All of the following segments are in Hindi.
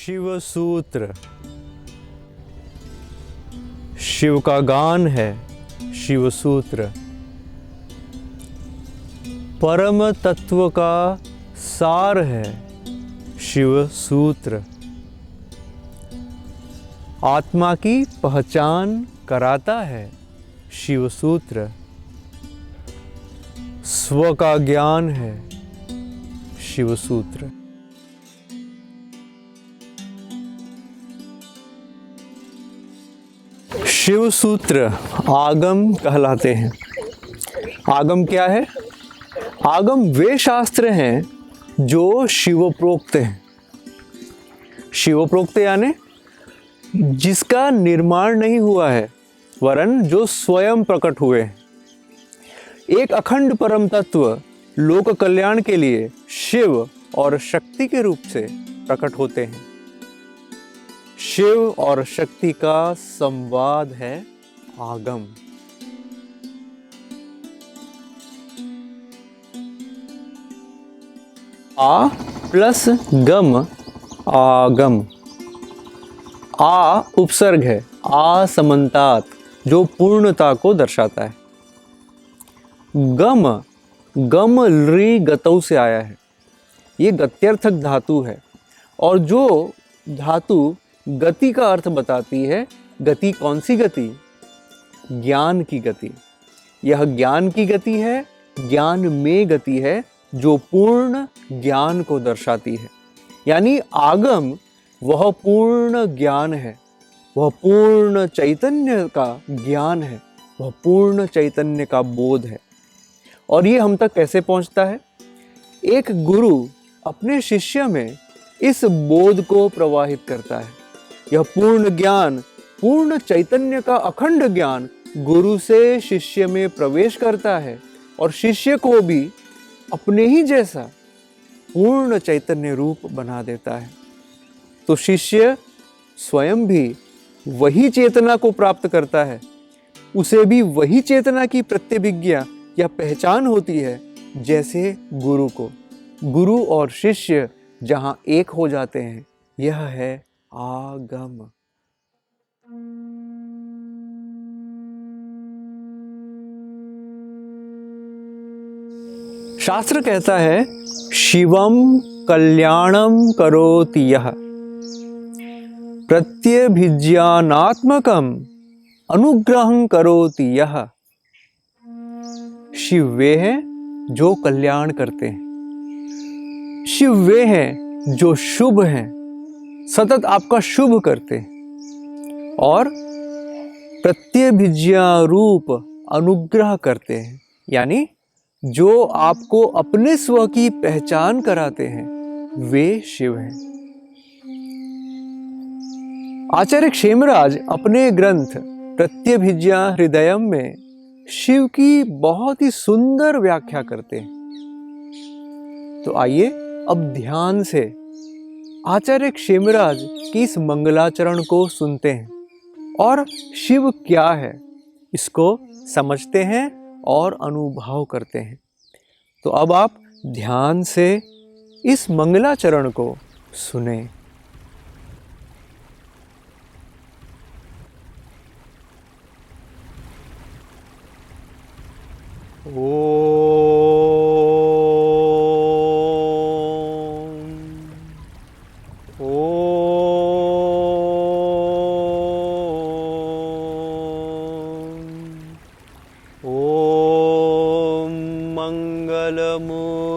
शिव सूत्र। शिव का गान है शिव सूत्र। परम तत्व का सार है शिव सूत्र। आत्मा की पहचान कराता है शिव सूत्र। स्व का ज्ञान है शिव सूत्र। शिव सूत्र आगम कहलाते हैं। आगम क्या है? आगम वे शास्त्र हैं जो शिवप्रोक्त हैं। शिवप्रोक्त यानी जिसका निर्माण नहीं हुआ है, वरन जो स्वयं प्रकट हुए हैं। एक अखंड परम तत्व लोक कल्याण के लिए शिव और शक्ति के रूप से प्रकट होते हैं। शिव और शक्ति का संवाद है आगम। आ प्लस गम आगम। आ उपसर्ग है, आ समन्तात, जो पूर्णता को दर्शाता है। गम, गम लृ गतौ से आया है। ये गत्यर्थक धातु है और जो धातु गति का अर्थ बताती है। गति कौन सी गति? ज्ञान की गति। यह ज्ञान की गति है, ज्ञान में गति है जो पूर्ण ज्ञान को दर्शाती है। यानी आगम वह पूर्ण ज्ञान है, वह पूर्ण चैतन्य का ज्ञान है, वह पूर्ण चैतन्य का बोध है। और ये हम तक कैसे पहुंचता है? एक गुरु अपने शिष्य में इस बोध को प्रवाहित करता है। यह पूर्ण ज्ञान, पूर्ण चैतन्य का अखंड ज्ञान गुरु से शिष्य में प्रवेश करता है और शिष्य को भी अपने ही जैसा पूर्ण चैतन्य रूप बना देता है। तो शिष्य स्वयं भी वही चेतना को प्राप्त करता है, उसे भी वही चेतना की प्रत्यभिज्ञा या पहचान होती है जैसे गुरु को। गुरु और शिष्य जहां एक हो जाते हैं, यह है आगम। शास्त्र कहता है शिवम कल्याणम करोति यः प्रत्यभिज्ञानात्मकम अनुग्रहं करोति यः। शिव वे हैं जो कल्याण करते हैं। शिव वे हैं जो शुभ हैं, सतत आपका शुभ करते हैं और प्रत्यभिज्ञा रूप अनुग्रह करते हैं। यानी जो आपको अपने स्व की पहचान कराते हैं, वे शिव हैं। आचार्य क्षेमराज अपने ग्रंथ प्रत्यभिज्ञा हृदयम में शिव की बहुत ही सुंदर व्याख्या करते हैं। तो आइए अब ध्यान से आचार्य क्षेमराज की इस मंगलाचरण को सुनते हैं और शिव क्या है इसको समझते हैं और अनुभव करते हैं। तो अब आप ध्यान से इस मंगलाचरण को सुने।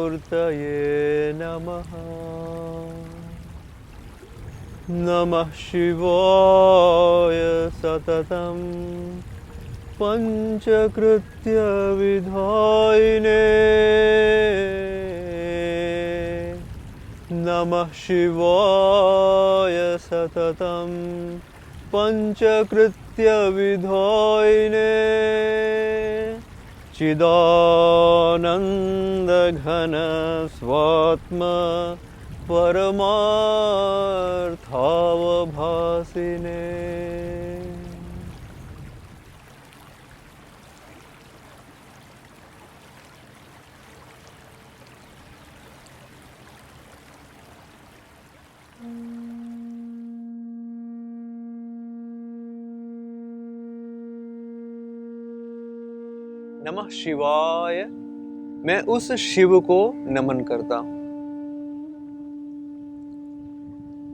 मंगलमूर्तये नमः। नमः शिवाय सततं पंचकृत्य विधायिने। नमः शिवाय सततं पंचकृत्य विधायिने। चिदानंद घन स्वात्म परमार्थावभासिने। नमः शिवाय, मैं उस शिव को नमन करता हूं।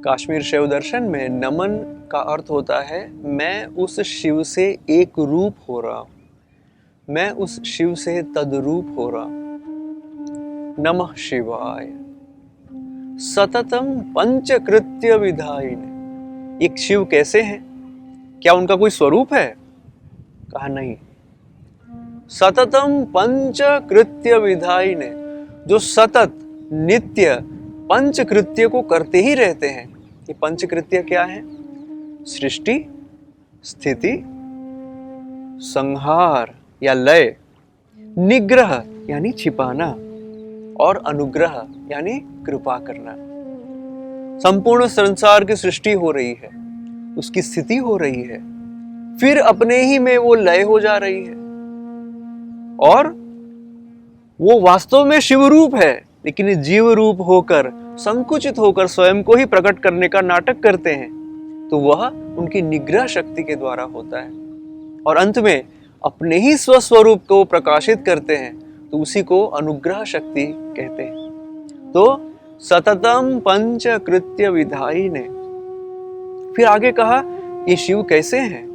काश्मीर शैव दर्शन में नमन का अर्थ होता है मैं उस शिव से एक रूप हो रहा हूं, मैं उस शिव से तद्रूप हो रहा हूं। नमः शिवाय। सततम पंचकृत्य विधायिने। एक शिव कैसे हैं? क्या उनका कोई स्वरूप है? कहा नहीं। सततम पंचकृत्य विधायिने, जो सतत नित्य पंचकृत्य को करते ही रहते हैं। ये पंचकृत्य क्या है? सृष्टि, स्थिति, संहार या लय, निग्रह यानी छिपाना, और अनुग्रह यानी कृपा करना। संपूर्ण संसार की सृष्टि हो रही है, उसकी स्थिति हो रही है, फिर अपने ही में वो लय हो जा रही है, और वो वास्तव में शिव रूप है, लेकिन जीव रूप होकर संकुचित होकर स्वयं को ही प्रकट करने का नाटक करते हैं। तो वह उनकी निग्रह शक्ति के द्वारा होता है, और अंत में अपने ही स्वस्वरूप को प्रकाशित करते हैं, तो उसी को अनुग्रह शक्ति कहते हैं। तो सततम पंचकृत्य विधायिने। फिर आगे कहा ये शिव कैसे हैं?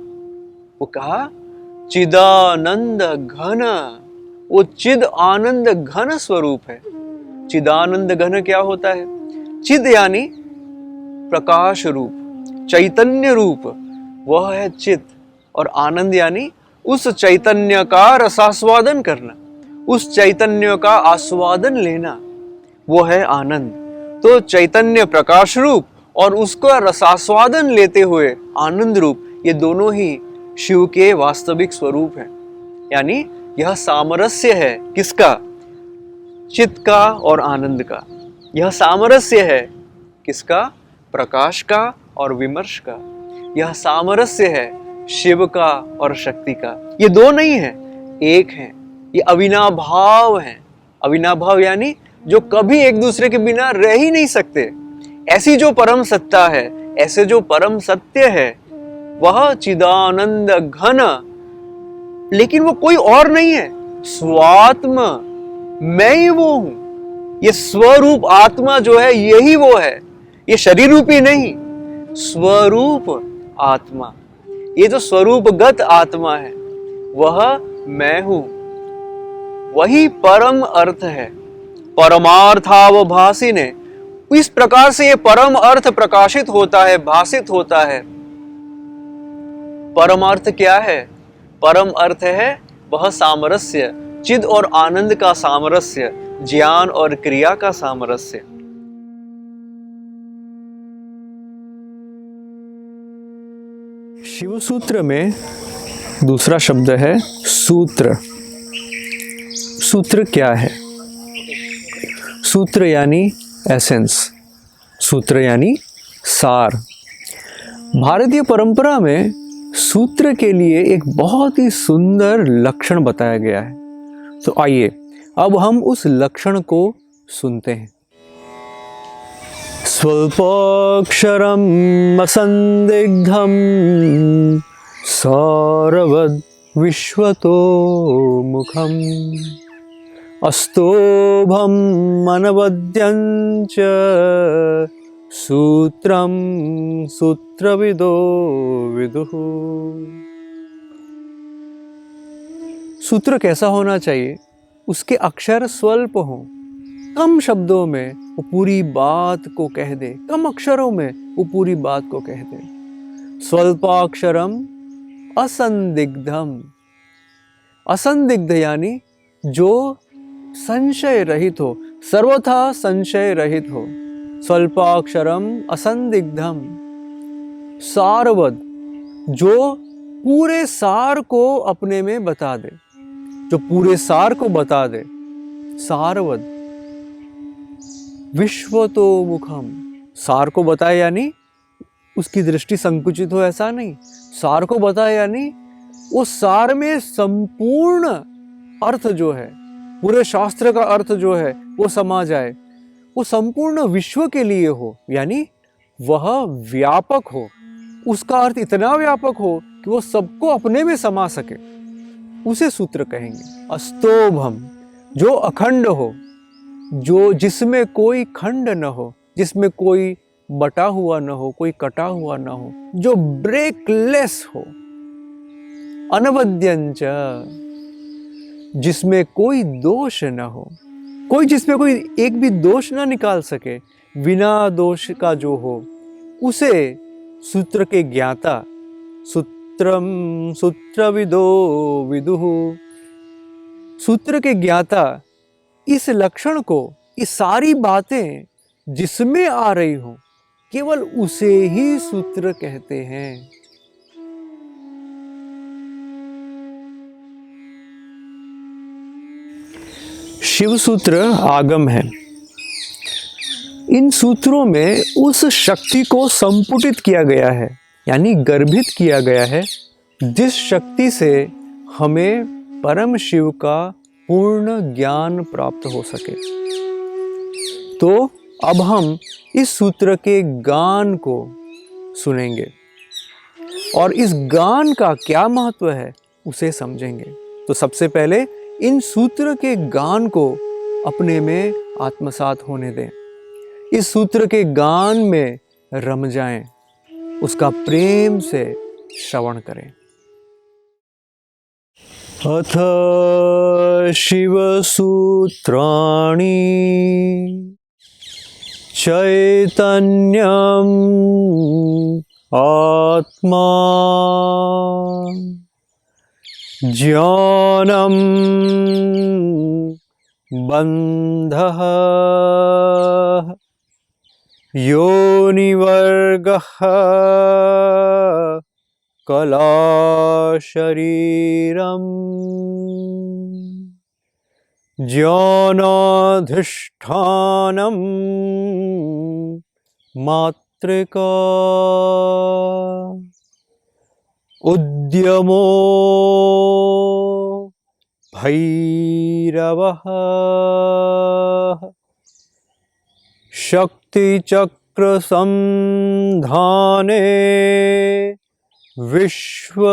वो कहा चिदानंद घन, वो चिद आनंद घन स्वरूप है। चिदानंद घन क्या होता है? चिद यानी प्रकाश रूप, चैतन्य रूप, वह है चित, और आनंद यानी उस चैतन्य का रसास्वादन करना, उस चैतन्य का आस्वादन लेना, वो है आनंद। तो चैतन्य प्रकाश रूप और उसका रसास्वादन लेते हुए आनंद रूप, ये दोनों ही शिव के वास्तविक स्वरूप हैं। यानी यह सामरस्य है किसका? चित्त का और आनंद का। यह सामरस्य है किसका? प्रकाश का और विमर्श का। यह सामरस्य है शिव का और शक्ति का। ये दो नहीं है, एक है। ये अविनाभाव है। अविनाभाव यानी जो कभी एक दूसरे के बिना रह ही नहीं सकते। ऐसी जो परम सत्ता है, ऐसे जो परम सत्य है, वह चिदानंद घन, लेकिन वो कोई और नहीं है, स्वात्म, मैं ही वो हूं। ये स्वरूप आत्मा जो है यही वो है, ये शरीर रूपी नहीं, स्वरूप आत्मा। ये जो स्वरूपगत आत्मा है वह मैं हूं, वही परम अर्थ है। परमार्थावभासी ने इस प्रकार से ये परम अर्थ प्रकाशित होता है, भाषित होता है। परम अर्थ क्या है? परम अर्थ है वह सामरस्य, चिद और आनंद का सामरस्य, ज्ञान और क्रिया का सामरस्य। शिव सूत्र में दूसरा शब्द है सूत्र। सूत्र क्या है? सूत्र यानी एसेंस, सूत्र यानी सार। भारतीय परंपरा में सूत्र के लिए एक बहुत ही सुंदर लक्षण बताया गया है। तो आइए अब हम उस लक्षण को सुनते हैं। स्वल्पाक्षरम् असंदिग्धं सारवद् विश्वतो मुखम् अस्तोभम् अनवद्यं च सूत्रं सूत्रविदो विदुः। सूत्र कैसा होना चाहिए? उसके अक्षर स्वल्प हों, कम शब्दों में वो पूरी बात को कह दे, कम अक्षरों में वो पूरी बात को कह दे। स्वल्पाक्षरम असंदिग्धम। असंदिग्ध यानी जो संशय रहित हो, सर्वथा संशय रहित हो। स्वल्पाक्षरम असंदिग्धम। सारवद, जो पूरे सार को अपने में बता दे, जो पूरे सार को बता दे। सारवद। विश्वतो मुखम, सार को बताए यानी उसकी दृष्टि संकुचित हो ऐसा नहीं, सार को बताए यानी उस सार में संपूर्ण अर्थ जो है, पूरे शास्त्र का अर्थ जो है वो समा जाए, वो संपूर्ण विश्व के लिए हो, यानी वह व्यापक हो। उसका अर्थ इतना व्यापक हो कि वो सबको अपने में समा सके। उसे सूत्र कहेंगे। अस्तोभम जो अखंड हो, जो जिसमें कोई खंड न हो, जिसमें कोई बटा हुआ न हो, कोई कटा हुआ न हो, जो ब्रेकलेस हो। अनवद्यंच जिसमें कोई दोष न हो, कोई जिसमें कोई एक भी दोष ना निकाल सके, बिना दोष का जो हो, उसे सूत्र के ज्ञाता, सूत्रम सूत्रविदो विदुः, सूत्र के ज्ञाता इस लक्षण को, इस सारी बातें जिसमें आ रही हो, केवल उसे ही सूत्र कहते हैं। शिव सूत्र आगम है। इन सूत्रों में उस शक्ति को संपुटित किया गया है, यानी गर्भित किया गया है, जिस शक्ति से हमें परम शिव का पूर्ण ज्ञान प्राप्त हो सके। तो अब हम इस सूत्र के गान को सुनेंगे और इस गान का क्या महत्व है उसे समझेंगे। तो सबसे पहले इन सूत्र के गान को अपने में आत्मसात होने दें, इस सूत्र के गान में रम जाएं, उसका प्रेम से श्रवण करें। अथ शिव सूत्राणि चैतन्यम् आत्मा ज्ञानं बन्धः योनिवर्गः कलाशरीरम् ज्ञानाधिष्ठानं मातृका उद्यमो भैरवः शक्तिचक्र संधाने विश्वसंहारः।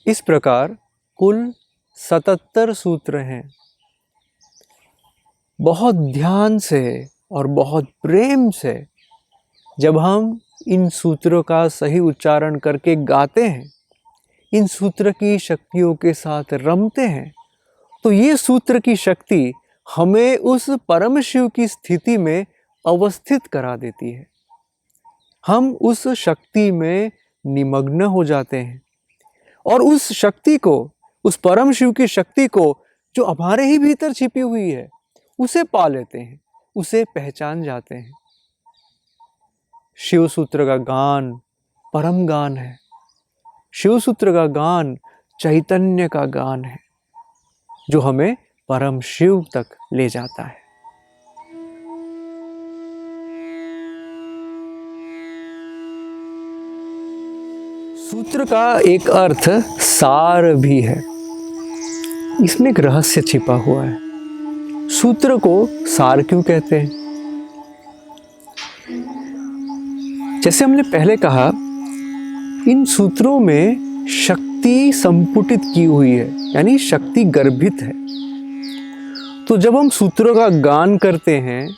इस प्रकार कुल 77 सूत्र हैं। बहुत ध्यान से और बहुत प्रेम से जब हम इन सूत्रों का सही उच्चारण करके गाते हैं, इन सूत्र की शक्तियों के साथ रमते हैं, तो ये सूत्र की शक्ति हमें उस परम शिव की स्थिति में अवस्थित करा देती है। हम उस शक्ति में निमग्न हो जाते हैं और उस शक्ति को, उस परम शिव की शक्ति को जो हमारे ही भीतर छिपी हुई है, उसे पा लेते हैं, उसे पहचान जाते हैं। शिव सूत्र का गान परम गान है। शिव सूत्र का गान चैतन्य का गान है, जो हमें परम शिव तक ले जाता है। सूत्र का एक अर्थ सार भी है। इसमें एक रहस्य छिपा हुआ है। सूत्र को सार क्यों कहते हैं? जैसे हमने पहले कहा, इन सूत्रों में शक्ति संपुटित की हुई है, यानी शक्ति गर्भित है। तो जब हम सूत्रों का गान करते हैं,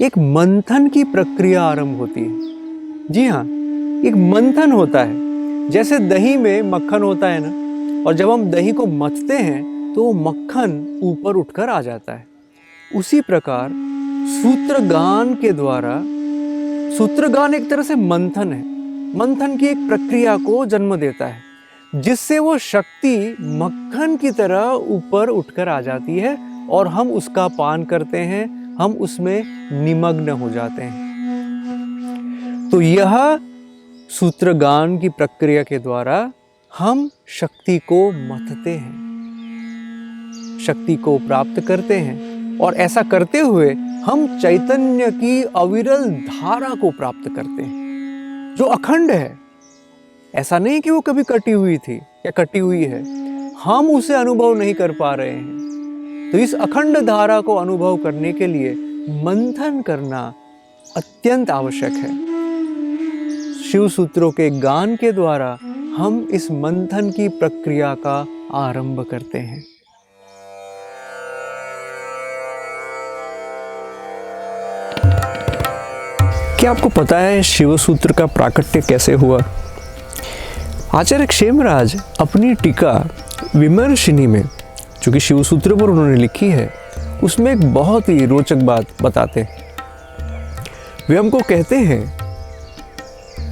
एक मंथन की प्रक्रिया आरंभ होती है। जी हाँ, एक मंथन होता है। जैसे दही में मक्खन होता है ना, और जब हम दही को मथते हैं तो वो मक्खन ऊपर उठकर आ जाता है। उसी प्रकार सूत्रगान के द्वारा, सूत्रगान एक तरह से मंथन है, मंथन की एक प्रक्रिया को जन्म देता है, जिससे वो शक्ति मक्खन की तरह ऊपर उठकर आ जाती है और हम उसका पान करते हैं, हम उसमें निमग्न हो जाते हैं। तो यह सूत्रगान की प्रक्रिया के द्वारा हम शक्ति को मथते हैं, शक्ति को प्राप्त करते हैं, और ऐसा करते हुए हम चैतन्य की अविरल धारा को प्राप्त करते हैं, जो अखंड है। ऐसा नहीं कि वो कभी कटी हुई थी या कटी हुई है, हम उसे अनुभव नहीं कर पा रहे हैं। तो इस अखंड धारा को अनुभव करने के लिए मंथन करना अत्यंत आवश्यक है। शिव सूत्रों के गान के द्वारा हम इस मंथन की प्रक्रिया का आरंभ करते हैं। क्या आपको पता है शिव सूत्र का प्राकट्य कैसे हुआ? आचार्य क्षेमराज अपनी टीका विमर्शिनी में, जो कि शिव सूत्र पर उन्होंने लिखी है, उसमें एक बहुत ही रोचक बात बताते हैं। वे हमको कहते हैं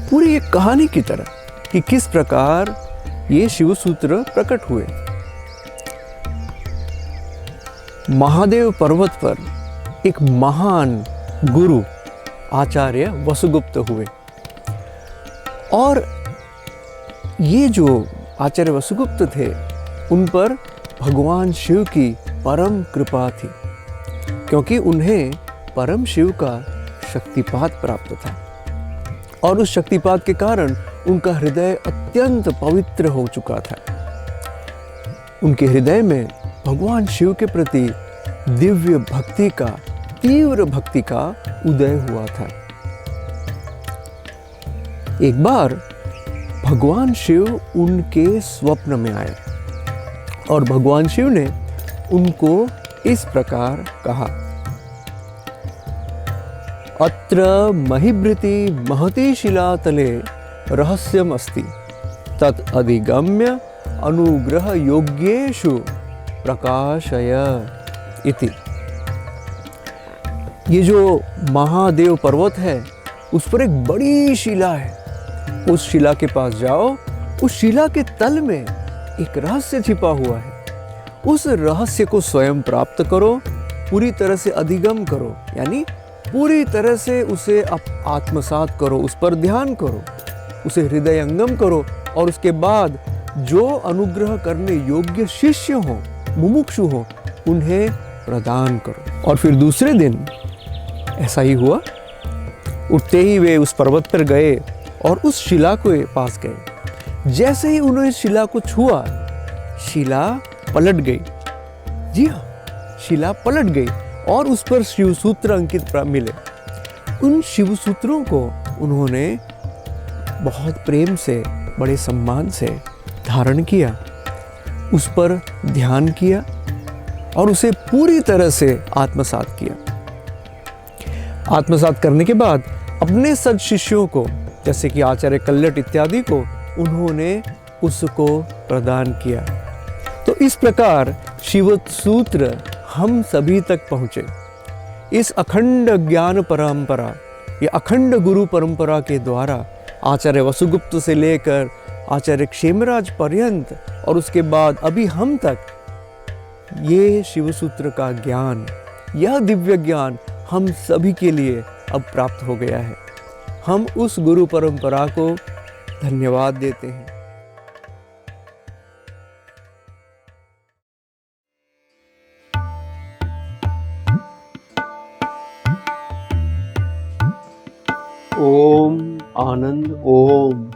पूरी एक कहानी की तरह कि किस प्रकार ये शिव सूत्र प्रकट हुए। महादेव पर्वत पर एक महान गुरु आचार्य वसुगुप्त हुए, और ये जो आचार्य वसुगुप्त थे उन पर भगवान शिव की परम कृपा थी, क्योंकि उन्हें परम शिव का शक्तिपात प्राप्त था, और उस शक्तिपात के कारण उनका हृदय अत्यंत पवित्र हो चुका था। उनके हृदय में भगवान शिव के प्रति दिव्य भक्ति का, तीव्र भक्ति का उदय हुआ था। एक बार भगवान शिव उनके स्वप्न में आए और भगवान शिव ने उनको इस प्रकार कहा, अत्र महिभृति महती शिलातले रहस्यम अस्ति तत् अधिगम्य अनुग्रह योग्येषु प्रकाशय इति। ये जो महादेव पर्वत है उस पर एक बड़ी शिला है। उस शिला के पास जाओ, उस शिला के तल में एक रहस्य छिपा हुआ है। उस रहस्य को स्वयं प्राप्त करो, पूरी तरह से अधिगम करो, यानी पूरी तरह से उसे आत्मसात करो, उस पर ध्यान करो, उसे हृदयंगम करो, और उसके बाद जो अनुग्रह करने योग्य शिष्य हो, मुमुक्षु हो, उन्हें प्रदान करो। और फिर दूसरे दिन ऐसा ही हुआ। उठते ही वे उस पर्वत पर गए और उस शिला के पास गए। जैसे ही उन्होंने शिला को छुआ, शिला पलट गई। जी हाँ, शिला पलट गई और उस पर शिव सूत्र अंकित मिले। उन शिव सूत्रों को उन्होंने बहुत प्रेम से, बड़े सम्मान से धारण किया, उस पर ध्यान किया और उसे पूरी तरह से आत्मसात किया। आत्मसात करने के बाद अपने सद शिष्यों को, जैसे कि आचार्य कल्लट इत्यादि को, उन्होंने उसको प्रदान किया। तो इस प्रकार शिव सूत्र हम सभी तक पहुँचे। इस अखंड ज्ञान परंपरा, ये अखंड गुरु परंपरा के द्वारा आचार्य वसुगुप्त से लेकर आचार्य क्षेमराज पर्यंत और उसके बाद अभी हम तक ये शिव सूत्र का ज्ञान, यह दिव्य ज्ञान हम सभी के लिए अब प्राप्त हो गया है। हम उस गुरु परंपरा को धन्यवाद देते हैं। ओम आनंद ओम।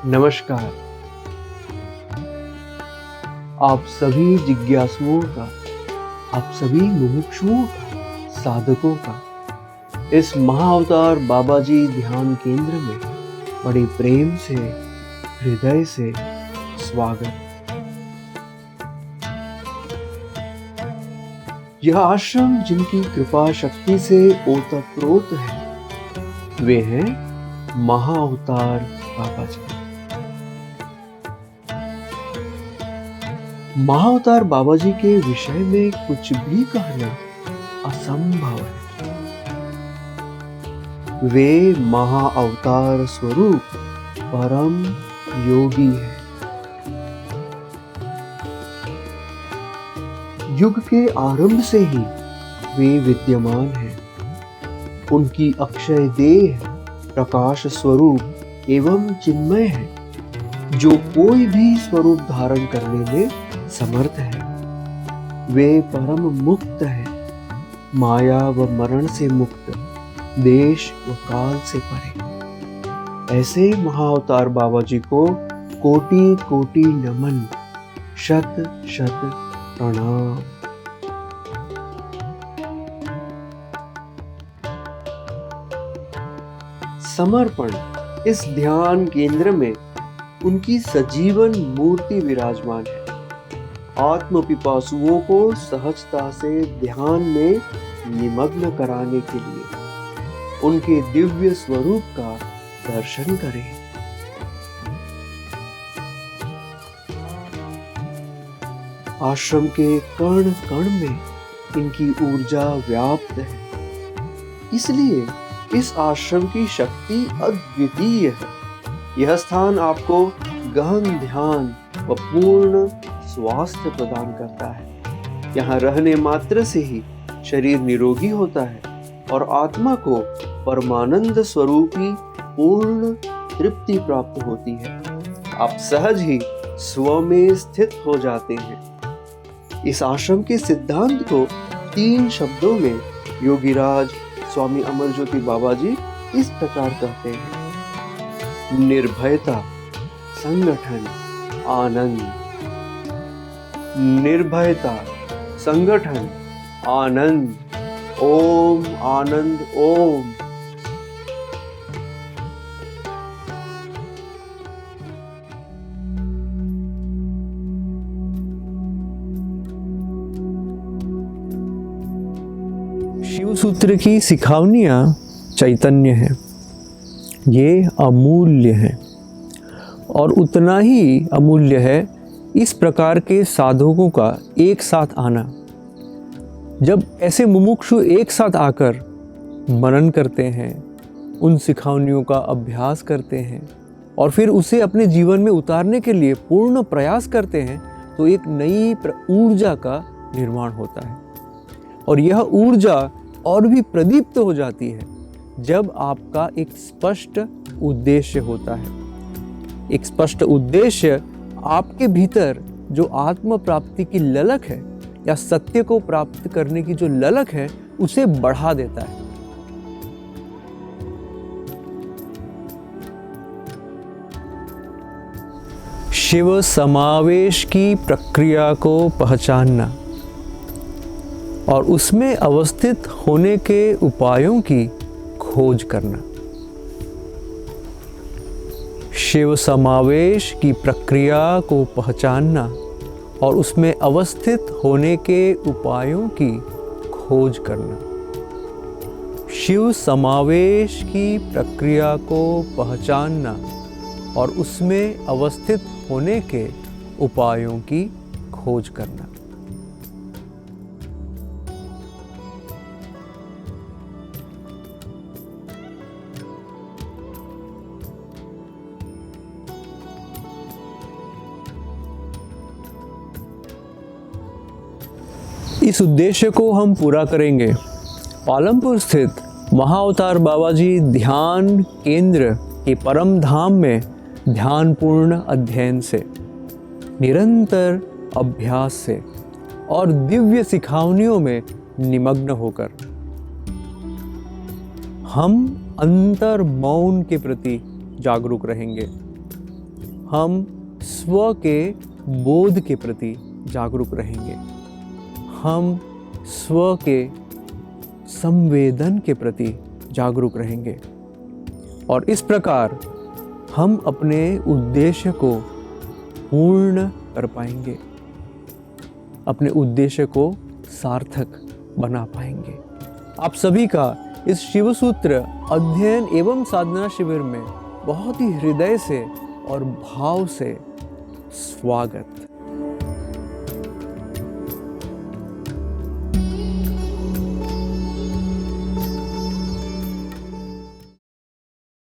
नमस्कार। आप सभी जिज्ञासुओं का, आप सभी मुमुक्षुओं का, साधकों का इस महाअवतार बाबा जी ध्यान केंद्र में बड़े प्रेम से, हृदय से स्वागत। यह आश्रम जिनकी कृपा शक्ति से ओतप्रोत है, वे हैं महाअवतार बाबा जी। महाअवतार बाबा जी के विषय में कुछ भी कहना असंभव है। वे महाअवतार स्वरूप परम योगी हैं। युग के आरंभ से ही वे विद्यमान हैं। उनकी अक्षय देह प्रकाश स्वरूप एवं चिन्मय है, जो कोई भी स्वरूप धारण करने में समर्थ है। वे परम मुक्त है, माया व मरण से मुक्त, देश व काल से परे। ऐसे महाअवतार बाबा जी को कोटि कोटि नमन, शत शत प्रणाम। समर्पण। इस ध्यान केंद्र में उनकी सजीवन मूर्ति विराजमान है। आत्म पिपासुओं को सहजता से ध्यान में निमग्न कराने के लिए उनके दिव्य स्वरूप का दर्शन करें। आश्रम के कण कण में इनकी ऊर्जा व्याप्त है, इसलिए इस आश्रम की शक्ति अद्वितीय है। यह स्थान आपको गहन ध्यान व पूर्ण स्वास्थ्य प्रदान करता है। यहाँ रहने मात्र से ही शरीर निरोगी होता है और आत्मा को परमानंद स्वरूपी पूर्ण तृप्ति प्राप्त होती है। आप सहज ही स्व में स्थित हो जाते हैं। इस आश्रम के सिद्धांत को 3 शब्दों में योगीराज स्वामी अमर ज्योति बाबा जी इस प्रकार कहते हैं: निर्भयता, संगठन, आनंद। निर्भयता, संगठन, आनंद। ओम आनंद ओम। शिव सूत्र की सिखावनियाँ चैतन्य है, ये अमूल्य है और उतना ही अमूल्य है इस प्रकार के साधकों का एक साथ आना। जब ऐसे मुमुक्षु एक साथ आकर मनन करते हैं, उन सिखावनियों का अभ्यास करते हैं और फिर उसे अपने जीवन में उतारने के लिए पूर्ण प्रयास करते हैं, तो एक नई ऊर्जा का निर्माण होता है। और यह ऊर्जा और भी प्रदीप्त हो जाती है जब आपका एक स्पष्ट उद्देश्य होता है। एक स्पष्ट उद्देश्य आपके भीतर जो आत्म प्राप्ति की ललक है या सत्य को प्राप्त करने की जो ललक है, उसे बढ़ा देता है। शिव समावेश की प्रक्रिया को पहचानना और उसमें अवस्थित होने के उपायों की खोज करना। शिव समावेश की प्रक्रिया को पहचानना और उसमें अवस्थित होने के उपायों की खोज करना। शिव समावेश की प्रक्रिया को पहचानना और उसमें अवस्थित होने के उपायों की खोज करना। इस उद्देश्य को हम पूरा करेंगे पालमपुर स्थित महाअवतार बाबा जी ध्यान केंद्र के परम धाम में ध्यानपूर्ण अध्ययन से, निरंतर अभ्यास से और दिव्य सिखावनियों में निमग्न होकर। हम अंतर मौन के प्रति जागरूक रहेंगे। हम स्व के बोध के प्रति जागरूक रहेंगे। हम स्व के संवेदन के प्रति जागरूक रहेंगे और इस प्रकार हम अपने उद्देश्य को पूर्ण कर पाएंगे, अपने उद्देश्य को सार्थक बना पाएंगे। आप सभी का इस शिवसूत्र अध्ययन एवं साधना शिविर में बहुत ही हृदय से और भाव से स्वागत।